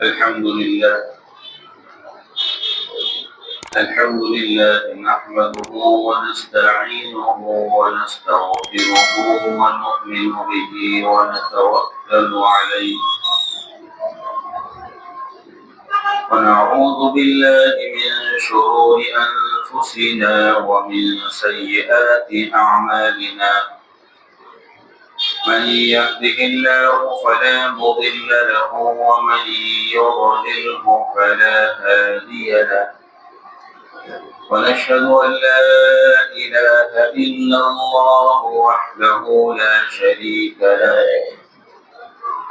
الحمد لله نحمده ونستعينه ونستغفره ونؤمن به ونتوكل عليه ونعوذ بالله من شرور أنفسنا ومن سيئات أعمالنا من يهده الله فلا مضل له ومن يضلله فلا هادي له ونشهد أن لا إله إلا الله وحده لا شريك له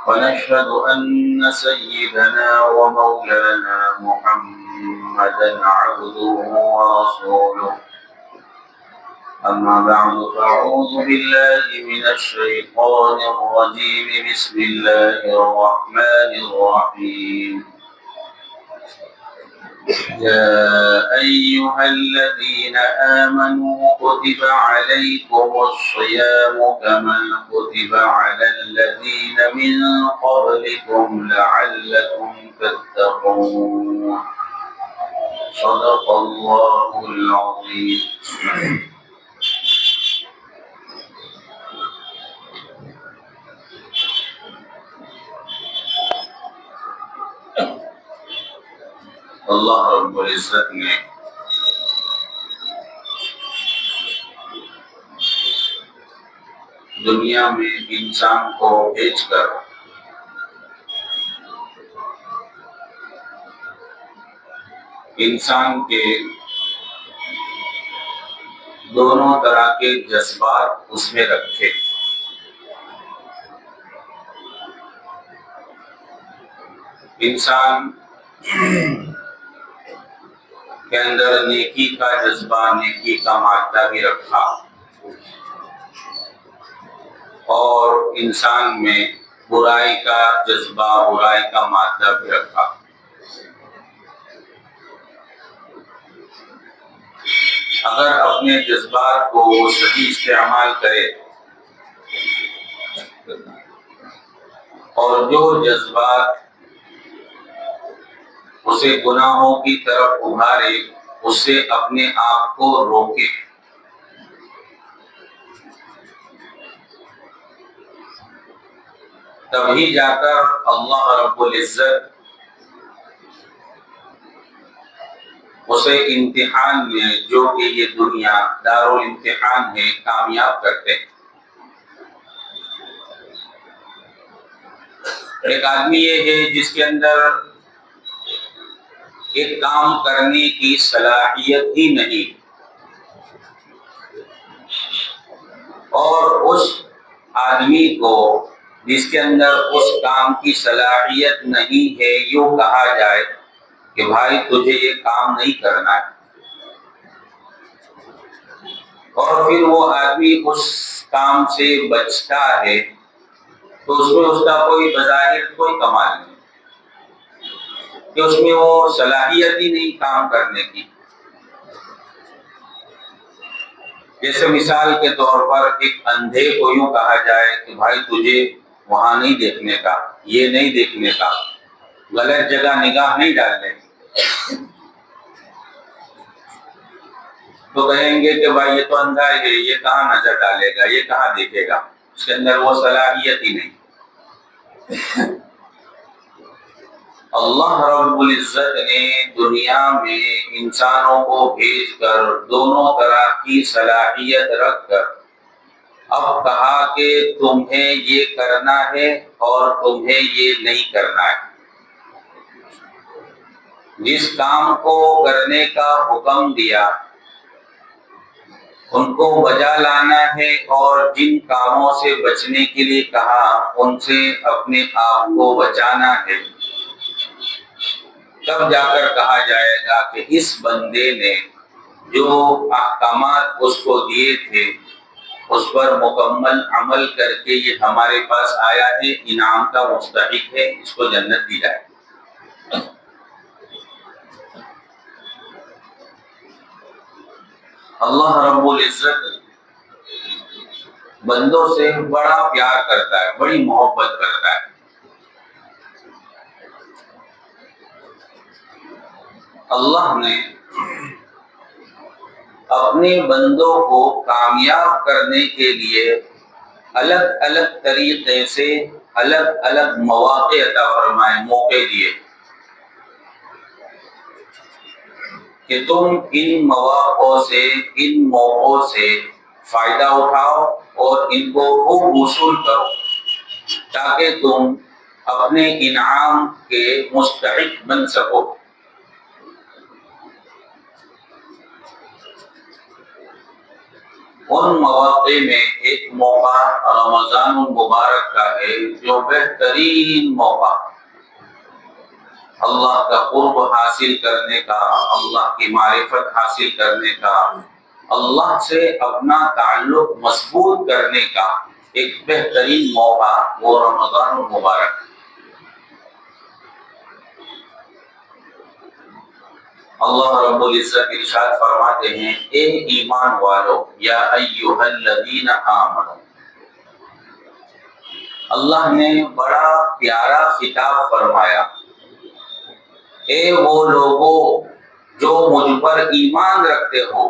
ونشهد أن سيدنا ومولانا محمدا عبده ورسوله أما بعد فأعوذ بالله من الشيطان الرجيم بسم الله الرحمن الرحيم يا أيها الذين آمنوا كتب عليكم الصيام كما كتب على الذين من قبلكم لعلكم تتقون صدق الله العظيم اللہ رب العزت نے دنیا میں انسان کو بھیج کر انسان کے دونوں طرح کے جذبات اس میں رکھے۔ انسان کے اندر نیکی کا جذبہ، نیکی کا مادہ بھی رکھا، اور انسان میں برائی کا جذبہ، برائی کا مادہ بھی رکھا۔ اگر اپنے جذبات کو صحیح استعمال کرے اور جو جذبات اسے گناہوں کی طرف ابھارے اس سے اپنے آپ کو روکے، تبھی جا کر اللہ رب العزت اسے امتحان میں، جو کہ یہ دنیا دارالامتحان ہے، کامیاب کرتے ہیں۔ ایک آدمی یہ ہے جس کے اندر ایک کام کرنے کی صلاحیت ہی نہیں، اور اس آدمی کو جس کے اندر اس کام کی صلاحیت نہیں ہے، یوں کہا جائے کہ بھائی تجھے یہ کام نہیں کرنا ہے، اور پھر وہ آدمی اس کام سے بچتا ہے، تو اس میں اس کا کوئی بظاہر کوئی کمال نہیں کہ اس میں وہ صلاحیت ہی نہیں کام کرنے کی۔ جیسے مثال کے طور پر ایک اندھے کو یوں کہا جائے کہ بھائی تجھے وہاں نہیں دیکھنے کا، یہ نہیں دیکھنے کا، غلط جگہ نگاہ نہیں ڈالنے کی، تو کہیں گے کہ بھائی یہ تو اندھا ہے، یہ کہاں نظر ڈالے گا، یہ کہاں دیکھے گا، اس کے اندر وہ صلاحیت ہی نہیں۔ اللہ رب العزت نے دنیا میں انسانوں کو بھیج کر دونوں طرح کی صلاحیت رکھ کر اب کہا کہ تمہیں یہ کرنا ہے اور تمہیں یہ نہیں کرنا ہے۔ جس کام کو کرنے کا حکم دیا ان کو بجا لانا ہے، اور جن کاموں سے بچنے کے لیے کہا ان سے اپنے آپ کو بچانا ہے۔ تب جا کر کہا جائے گا کہ اس بندے نے جو احکامات اس کو دیے تھے اس پر مکمل عمل کر کے یہ ہمارے پاس آیا ہے، انعام کا مستحق ہے، اس کو جنت دی جائے۔ اللہ رب العزت بندوں سے بڑا پیار کرتا ہے، بڑی محبت کرتا ہے۔ اللہ نے اپنے بندوں کو کامیاب کرنے کے لیے الگ الگ طریقے سے الگ الگ مواقع عطا فرمائے، موقع دیے کہ تم ان مواقعوں سے، ان موقعوں سے فائدہ اٹھاؤ اور ان کو خوب وصول کرو تاکہ تم اپنے انعام کے مستحق بن سکو۔ ان مواقع میں ایک موقع رمضان المبارک کا ہے جو بہترین موقع اللہ کا قرب حاصل کرنے کا، اللہ کی معرفت حاصل کرنے کا، اللہ سے اپنا تعلق مضبوط کرنے کا ایک بہترین موقع وہ رمضان المبارک۔ اللہ رب العزت ارشاد فرماتے ہیں، اے ایمان والو، یا ایھا الذین آمنوا، اللہ نے بڑا پیارا خطاب فرمایا، اے وہ لوگوں جو مجھ پر ایمان رکھتے ہو،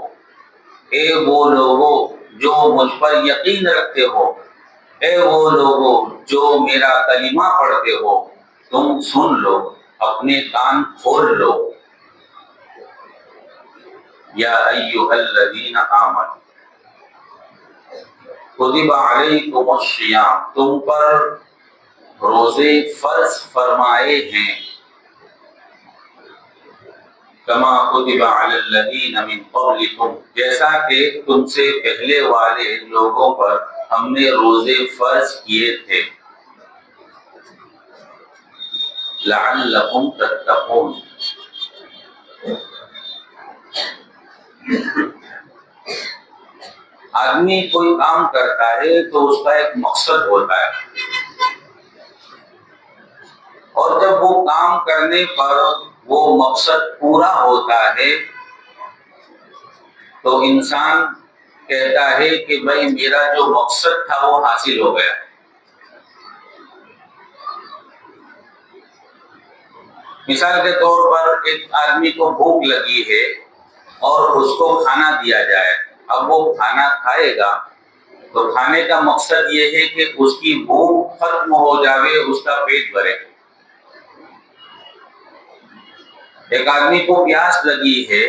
اے وہ لوگوں جو مجھ پر یقین رکھتے ہو، اے وہ لوگوں جو میرا کلمہ پڑھتے ہو، تم سن لو، اپنے کان کھول لو۔ یا ایھا الذین آمنوا کتب علیکم الصیام، تم پر روزے فرض فرمائے ہیں، کما کتب علی الذین من قبلکم، جیسا کہ تم سے پہلے والے لوگوں پر ہم نے روزے فرض کیے تھے، لعلکم تتقون، آدمی کوئی کام کرتا ہے تو اس کا ایک مقصد ہوتا ہے، اور جب وہ کام کرنے پر وہ مقصد پورا ہوتا ہے تو انسان کہتا ہے کہ بھائی میرا جو مقصد تھا وہ حاصل ہو گیا۔ مثال کے طور پر ایک آدمی کو بھوک لگی ہے اور اس کو کھانا دیا جائے، اب وہ کھانا کھائے گا تو کھانے کا مقصد یہ ہے کہ اس کی بھوک ختم ہو جاوے، اس کا پیٹ بھرے۔ ایک آدمی کو پیاس لگی ہے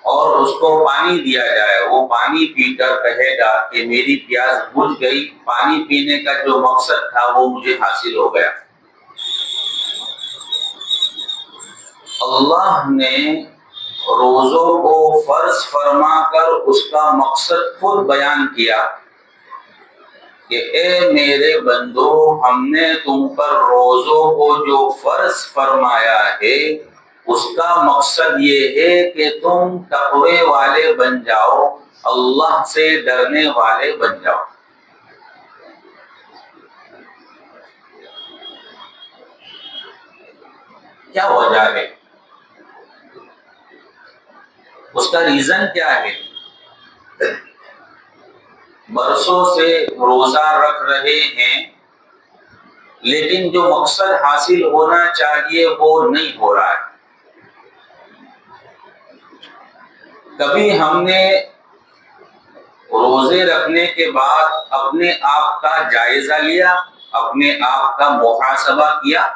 اور اس کو پانی دیا جائے، وہ پانی پی کر کہے گا کہ میری پیاس بجھ گئی، پانی پینے کا جو مقصد تھا وہ مجھے حاصل ہو گیا۔ اللہ نے روزوں کو فرض فرما کر اس کا مقصد خود بیان کیا کہ اے میرے بندو، ہم نے تم پر روزوں کو جو فرض فرمایا ہے اس کا مقصد یہ ہے کہ تم تقوی والے بن جاؤ، اللہ سے ڈرنے والے بن جاؤ۔ کیا وجہ ہے؟ اس کا ریزن کیا ہے؟ برسوں سے روزہ رکھ رہے ہیں لیکن جو مقصد حاصل ہونا چاہیے وہ نہیں ہو رہا ہے۔ کبھی ہم نے روزے رکھنے کے بعد اپنے آپ کا جائزہ لیا، اپنے آپ کا محاسبہ کیا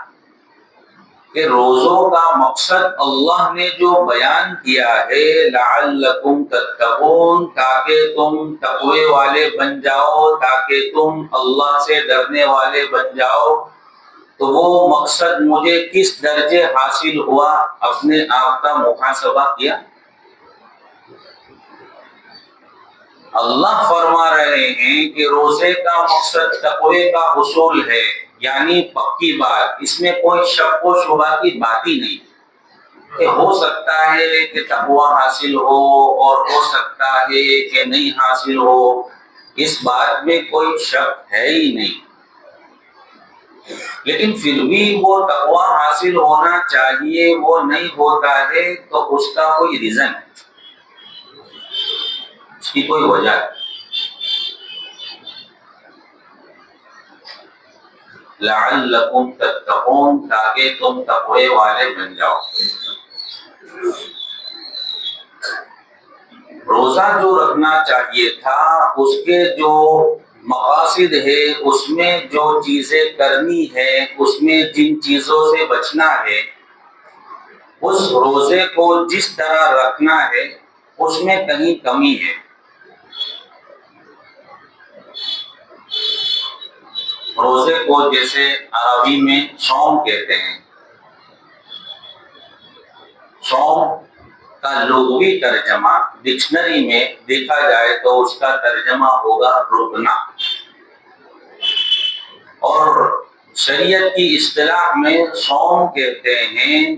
کہ روزوں کا مقصد اللہ نے جو بیان کیا ہے لعلکم تتقون، تاکہ تم تقوی والے بن جاؤ، تاکہ تم اللہ سے ڈرنے والے بن جاؤ، تو وہ مقصد مجھے کس درجے حاصل ہوا، اپنے آپ کا محاسبہ کیا۔ اللہ فرما رہے ہیں کہ روزے کا مقصد تقوی کا حصول ہے، یعنی پکی بات، اس میں کوئی شک و شبہ کی بات ہی نہیں کہ ہو سکتا ہے کہ تقوی حاصل ہو اور ہو سکتا ہے کہ نہیں حاصل ہو، اس بات میں کوئی شک ہے ہی نہیں، لیکن پھر بھی وہ تقوی حاصل ہونا چاہیے، وہ نہیں ہوتا ہے تو اس کا کوئی ریزن ہے، اس کی کوئی وجہ ہے۔ لعلکم تتقون، تاکہ تم تقوی والے بن جاؤ۔ روزہ جو رکھنا چاہیے تھا اس کے جو مقاصد ہے، اس میں جو چیزیں کرنی ہے، اس میں جن چیزوں سے بچنا ہے، اس روزے کو جس طرح رکھنا ہے اس میں کہیں کمی ہے۔ روزے کو جیسے عربی میں صوم کہتے ہیں، صوم کا لغوی ترجمہ ڈکشنری میں دیکھا جائے تو اس کا ترجمہ ہوگا رکنا، اور شریعت کی اصطلاح میں صوم کہتے ہیں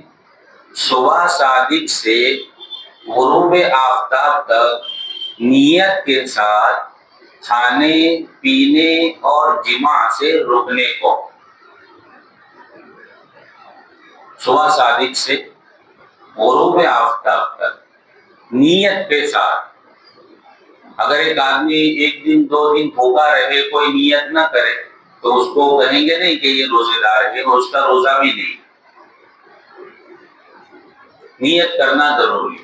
صبح صادق سے غروب آفتاب تک نیت کے ساتھ کھانے پینے اور جماع سے رکنے کو۔ صبح صادق سے غروب آفتاب تک نیت کے ساتھ۔ اگر ایک آدمی ایک دن دو دن بھوکا رہے، کوئی نیت نہ کرے تو اس کو کہیں گے نہیں کہ یہ روزے دار ہے، اس کا روزہ بھی نہیں۔ نیت کرنا ضروری۔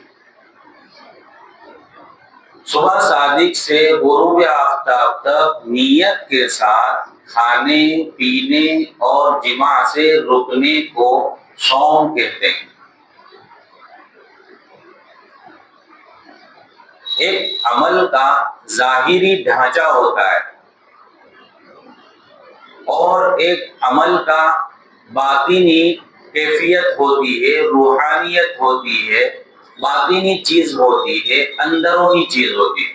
صبح صادق سے غروب آفتاب تک نیت کے ساتھ کھانے پینے اور جماع سے رکنے کو صوم کہتے ہیں۔ ایک عمل کا ظاہری ڈھانچہ ہوتا ہے اور ایک عمل کا باطنی کیفیت ہوتی ہے، روحانیت ہوتی ہے، باطنی چیز ہوتی ہے، اندرونی چیز ہوتی ہے۔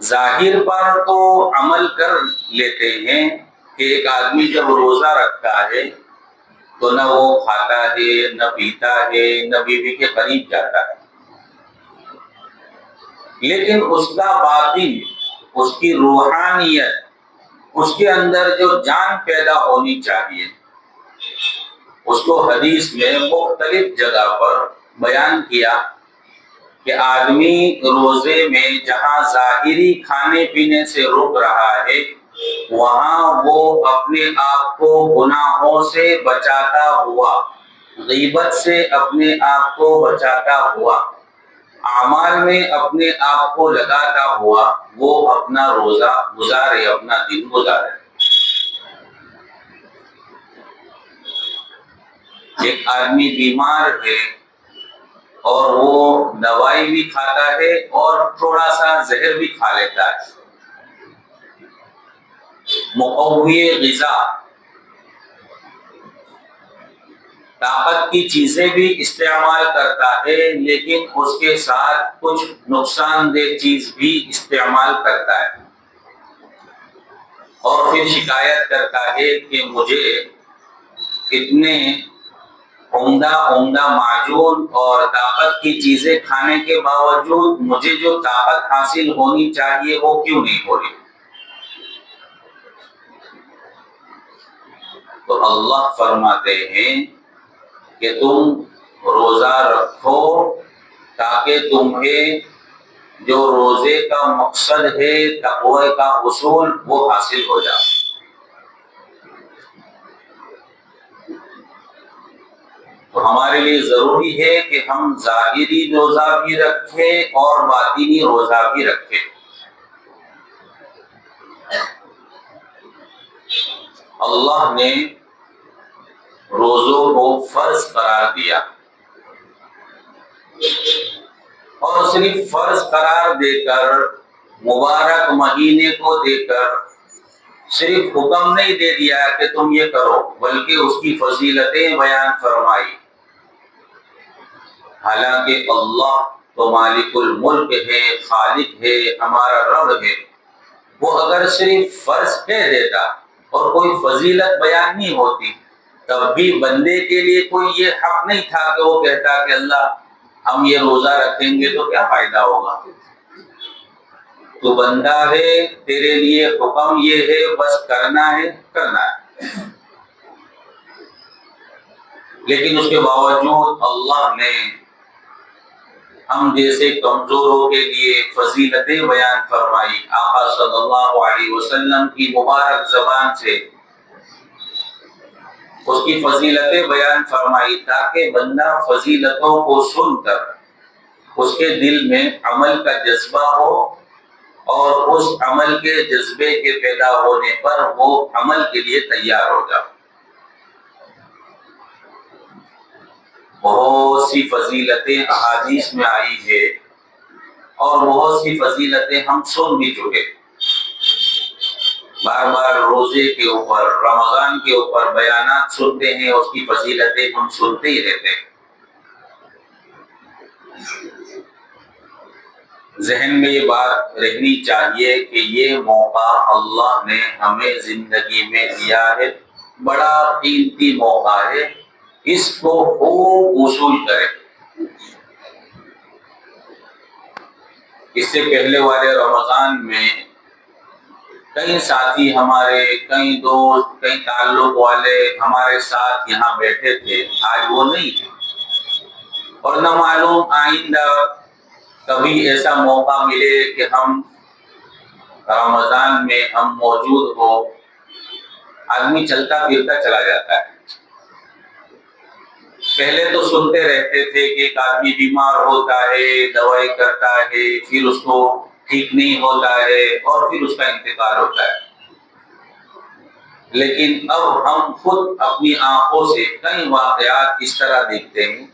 ظاہر پر تو عمل کر لیتے ہیں کہ ایک آدمی جب روزہ رکھتا ہے تو نہ وہ کھاتا ہے، نہ پیتا ہے، نہ بیوی کے قریب جاتا ہے، لیکن اس کا باطن، اس کی روحانیت، اس کے اندر جو جان پیدا ہونی چاہیے، اس کو حدیث میں مختلف جگہ پر بیان کیا کہ آدمی روزے میں جہاں ظاہری کھانے پینے سے رک رہا ہے وہاں وہ اپنے آپ کو گناہوں سے بچاتا ہوا، غیبت سے اپنے آپ کو بچاتا ہوا، اعمال میں اپنے آپ کو لگاتا ہوا وہ اپنا روزہ گزارے، اپنا دن گزارے۔ ایک آدمی بیمار ہے اور وہ دوائی بھی کھاتا ہے اور تھوڑا سا زہر بھی کھا لیتا ہے، مقوی غذا، طاقت کی چیزیں بھی استعمال کرتا ہے، لیکن اس کے ساتھ کچھ نقصان دہ چیز بھی استعمال کرتا ہے، اور پھر شکایت کرتا ہے کہ مجھے اتنے عمدہ معجون اور طاقت کی چیزیں کھانے کے باوجود مجھے جو طاقت حاصل ہونی چاہیے وہ کیوں نہیں ہو رہی؟ تو اللہ فرماتے ہیں کہ تم روزہ رکھو تاکہ تمہیں جو روزے کا مقصد ہے، تقوی کا حصول، وہ حاصل ہو جائے۔ تو ہمارے لیے ضروری ہے کہ ہم ظاہری روزہ بھی رکھیں اور باطنی روزہ بھی رکھیں۔ اللہ نے روزوں کو فرض قرار دیا، اور صرف فرض قرار دے کر، مبارک مہینے کو دے کر صرف حکم نہیں دے دیا کہ تم یہ کرو، بلکہ اس کی فضیلتیں بیان فرمائی۔ حالانکہ اللہ تو مالک الملک ہے، خالق ہے، ہمارا رب ہے، وہ اگر صرف فرض کہہ دیتا اور کوئی فضیلت بیان نہیں ہوتی تب بھی بندے کے لیے کوئی یہ حق نہیں تھا کہ وہ کہتا کہ اللہ ہم یہ روزہ رکھیں گے تو کیا فائدہ ہوگا؟ تو بندہ ہے، تیرے لیے حکم یہ ہے، بس کرنا ہے، کرنا ہے۔ لیکن اس کے باوجود اللہ نے ہم جیسے کمزوروں کے لیے فضیلتیں بیان فرمائی۔ آقا صلی اللہ علیہ وسلم کی مبارک زبان سے اس کی فضیلتیں بیان فرمائی تاکہ بندہ فضیلتوں کو سن کر اس کے دل میں عمل کا جذبہ ہو، اور اس عمل کے جذبے کے پیدا ہونے پر وہ عمل کے لیے تیار ہو جائے۔ بہت سی فضیلتیں احادیث میں آئی ہے، اور بہت سی فضیلتیں ہم سن بھی چکے، بار بار روزے کے اوپر، رمضان کے اوپر بیانات سنتے ہیں، اس کی فضیلتیں ہم سنتے ہی رہتے ہیں۔ ذہن میں یہ بات رہنی چاہیے کہ یہ موقع اللہ نے ہمیں زندگی میں دیا ہے، بڑا قیمتی موقع ہے، اس کو خوب وصول کریں۔ اس سے پہلے والے رمضان میں کئی ساتھی ہمارے، کئی دوست، کئی تعلق والے ہمارے ساتھ یہاں بیٹھے تھے، آج وہ نہیں ہے، اور نہ معلوم آئندہ کبھی ایسا موقع ملے کہ ہم رمضان میں ہم موجود ہو۔ آدمی چلتا پھرتا چلا جاتا ہے۔ پہلے تو سنتے رہتے تھے کہ ایک آدمی بیمار ہوتا ہے، دوائی کرتا ہے، پھر اس کو ٹھیک نہیں ہوتا ہے، اور پھر اس کا انتقال ہوتا ہے۔ لیکن اب ہم خود اپنی آنکھوں سے کئی واقعات اس طرح دیکھتے ہیں،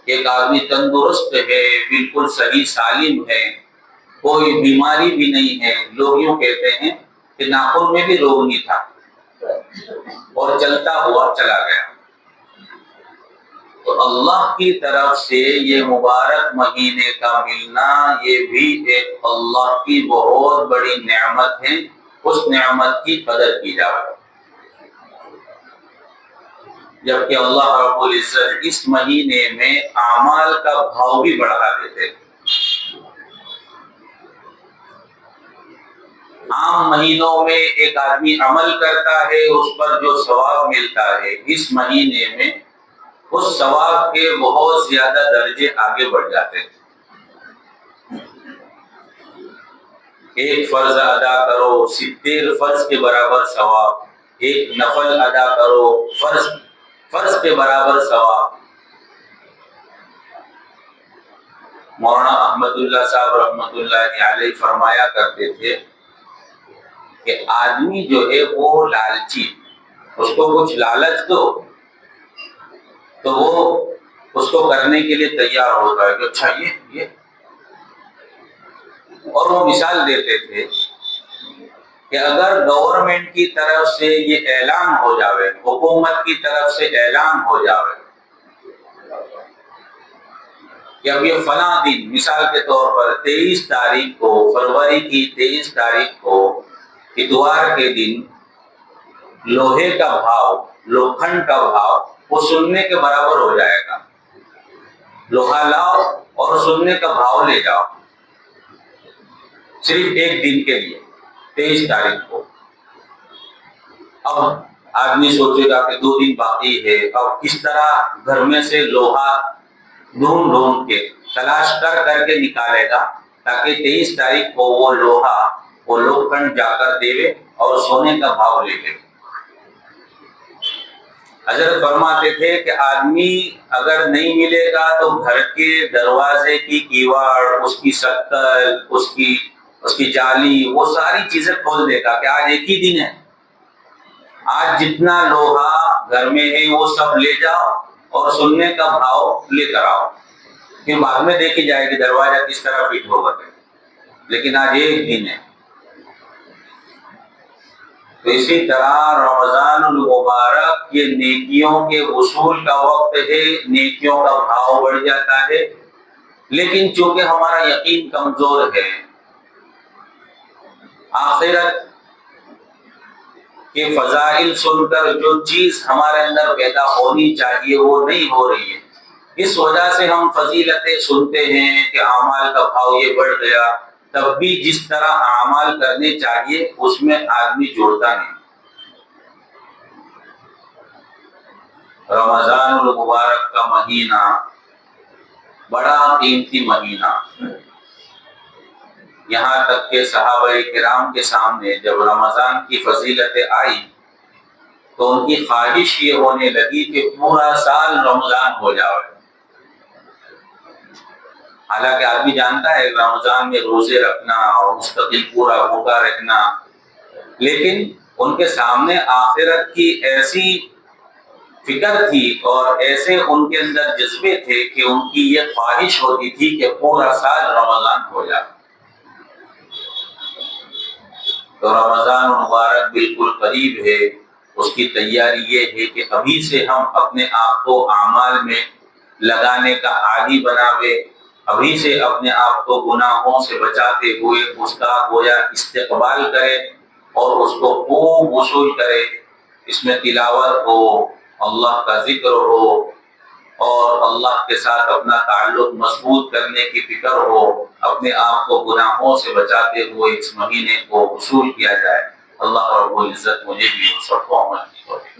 ایک آدمی تندرست ہے، بالکل صحیح سالم ہے، کوئی بیماری بھی نہیں ہے، لوگ یوں کہتے ہیں کہ ناخن میں بھی روگ نہیں تھا، اور چلتا ہوا چلا گیا۔ تو اللہ کی طرف سے یہ مبارک مہینے کا ملنا، یہ بھی ایک اللہ کی بہت بڑی نعمت ہے، اس نعمت کی قدر کی جائے۔ جبکہ اللہ رب العزت اس مہینے میں اعمال کا بھاؤ بھی بڑھا دیتے۔ عام مہینوں میں ایک آدمی عمل کرتا ہے، اس پر جو ثواب ملتا ہے، اس مہینے میں اس ثواب کے بہت زیادہ درجے آگے بڑھ جاتے ہیں۔ ایک فرض ادا کرو 70 فرض کے برابر ثواب، ایک نفل ادا کرو فرض کے برابر ثواب۔ مولانا احمد اللہ صاحب رحمۃ اللہ علیہ فرمایا کرتے تھے کہ آدمی جو ہے وہ لالچی، اس کو کچھ لالچ دو تو وہ اس کو کرنے کے لیے تیار ہوتا ہے کہ اچھا یہ، اور وہ مثال دیتے تھے کہ اگر گورنمنٹ کی طرف سے یہ اعلان ہو جاوے، حکومت کی طرف سے اعلان ہو جاوے کہ اب یہ فلاں دن، مثال کے طور پر 23 تاریخ کو، فروری کی 23 تاریخ کو، اتوار کے دن لوہے کا بھاؤ، لوکھنڈ کا بھاؤ وہ سننے کے برابر ہو جائے گا، لوہا لاؤ اور سننے کا بھاؤ لے جاؤ، صرف ایک دن کے لیے 23 تاریخ کو۔ اب آدمی سوچے گا کہ 2 دن باقی ہے، اب کس طرح گھر میں سے لوہا ڈھونڈ کے تلاش کر کے نکالے گا تاکہ 23 تاریخ کو وہ لوہا، وہ لوکھنڈ جا کر دے اور سونے کا بھاؤ لے لے۔ حضرت فرماتے تھے کہ آدمی اگر نہیں ملے گا تو گھر کے دروازے کی کیواڑ، اس کی شکل، اس کی جالی، وہ ساری چیزیں کھول دے گا کہ آج ایک ہی دن ہے، آج جتنا لوہا گھر میں ہے وہ سب لے جاؤ اور سننے کا بھاؤ لے کر آؤ، پھر بعد میں دیکھی جائے گی دروازہ کس طرح فٹ ہوگا، لیکن آج ایک دن ہے۔ تو اسی طرح رمضان المبارک یہ نیکیوں کے وصول کا وقت ہے، نیکیوں کا بھاؤ بڑھ جاتا ہے، لیکن چونکہ ہمارا یقین کمزور ہے، آخرت کے فضائل سن کر جو چیز ہمارے اندر پیدا ہونی چاہیے وہ نہیں ہو رہی ہے، اس وجہ سے ہم فضیلتیں سنتے ہیں کہ اعمال کا بھاؤ یہ بڑھ گیا، تب بھی جس طرح اعمال کرنے چاہیے اس میں آدمی جوڑتا نہیں۔ رمضان المبارک کا مہینہ بڑا قیمتی مہینہ، یہاں تک کہ صحابہ کرام کے سامنے جب رمضان کی فضیلتیں آئی تو ان کی خواہش یہ ہونے لگی کہ پورا سال رمضان ہو جائے۔ حالانکہ آدمی جانتا ہے رمضان میں روزے رکھنا اور مستقل پورا بھوکا رہنا، لیکن ان کے سامنے آخرت کی ایسی فکر تھی اور ایسے ان کے اندر جذبے تھے کہ ان کی یہ خواہش ہوتی تھی کہ پورا سال رمضان ہو جائے۔ تو رمضان مبارک بالکل قریب ہے، اس کی تیاری یہ ہے کہ ابھی سے ہم اپنے آپ کو اعمال میں لگانے کا عادی بناوے، ابھی سے اپنے آپ کو گناہوں سے بچاتے ہوئے اس کا گویا استقبال کرے اور اس کو خوب وصول کرے۔ اس میں تلاوت ہو، اللہ کا ذکر ہو اور اللہ کے ساتھ اپنا تعلق مضبوط کرنے کی فکر ہو، اپنے آپ کو گناہوں سے بچاتے ہوئے اس مہینے کو وصول کیا جائے۔ اللہ رب العزت مجھے بھی سب کو عمل کی توفیق